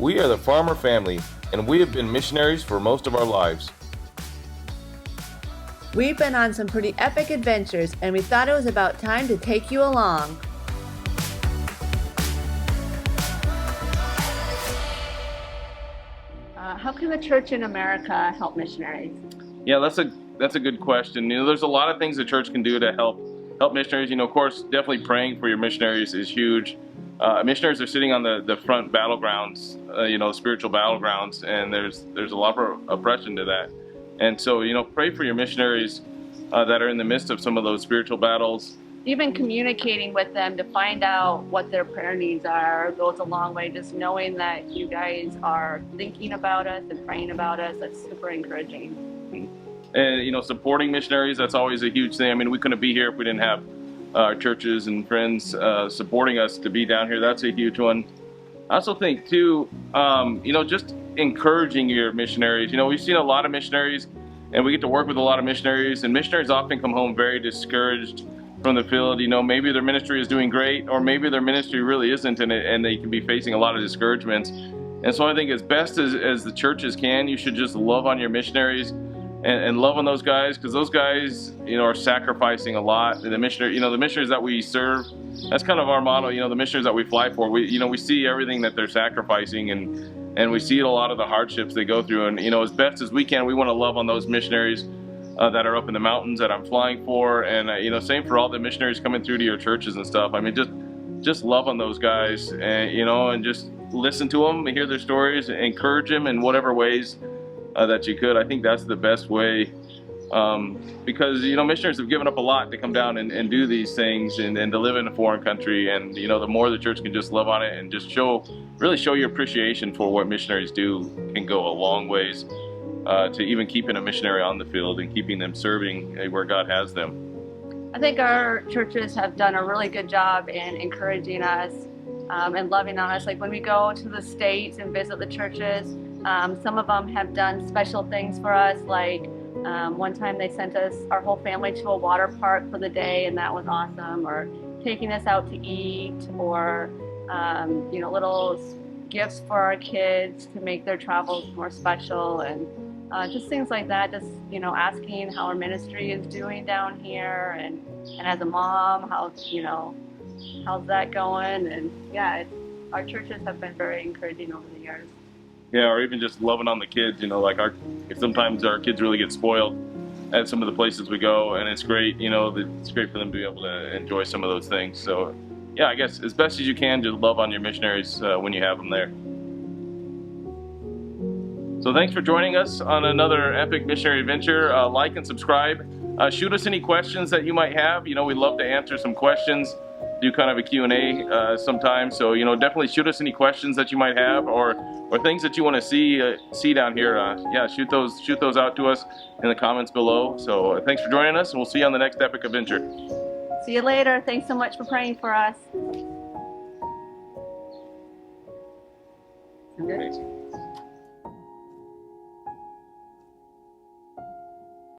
We are the Farmer family, and we have been missionaries for most of our lives. We've been on some pretty epic adventures, and we thought it was about time to take you along. How can the church in America help missionaries? Yeah, that's a good question. There's a lot of things the church can do to help missionaries. Of course, definitely praying for your missionaries is huge. Missionaries are sitting on the front battlegrounds, spiritual battlegrounds, and there's a lot of oppression to that. And so, pray for your missionaries that are in the midst of some of those spiritual battles. Even communicating with them to find out what their prayer needs are goes a long way. Just knowing that you guys are thinking about us and praying about us, that's super encouraging. And, supporting missionaries, that's always a huge thing. I mean, we couldn't be here if we didn't have our churches and friends supporting us to be down here. That's a huge one. I also think, too, just encouraging your missionaries. We've seen a lot of missionaries, and we get to work with a lot of missionaries, and missionaries often come home very discouraged from the field. Maybe their ministry is doing great, or maybe their ministry really isn't, and they can be facing a lot of discouragements. And so I think as best as the churches can, you should just love on your missionaries and love on those guys, because those guys, are sacrificing a lot. And the missionaries that we serve, that's kind of our motto. The missionaries that we fly for, we see everything that they're sacrificing, and we see a lot of the hardships they go through. And as best as we can, we want to love on those missionaries that are up in the mountains that I'm flying for, and same for all the missionaries coming through to your churches and stuff. I mean, just love on those guys, and just listen to them, hear their stories, encourage them in whatever ways that you could. I think that's the best way, because missionaries have given up a lot to come down and do these things and to live in a foreign country, and the more the church can just love on it and just really show your appreciation for what missionaries do can go a long ways. To even keeping a missionary on the field and keeping them serving where God has them. I think our churches have done a really good job in encouraging us and loving on us. Like when we go to the States and visit the churches, some of them have done special things for us. Like one time they sent us, our whole family, to a water park for the day, and that was awesome. Or taking us out to eat, or little gifts for our kids to make their travels more special, and just things like that. Just asking how our ministry is doing down here, and as a mom, how's that going? And yeah, our churches have been very encouraging over the years. Yeah, or even just loving on the kids. Sometimes our kids really get spoiled at some of the places we go, and it's great. It's great for them to be able to enjoy some of those things. So yeah, I guess as best as you can, just love on your missionaries when you have them there. So thanks for joining us on another epic missionary adventure. Like and subscribe. Shoot us any questions that you might have. We'd love to answer some questions, do kind of a Q&A sometime. So definitely shoot us any questions that you might have, or things that you want to see down here. Yeah, shoot those out to us in the comments below. So thanks for joining us, and we'll see you on the next epic adventure. See you later. Thanks so much for praying for us. Amazing.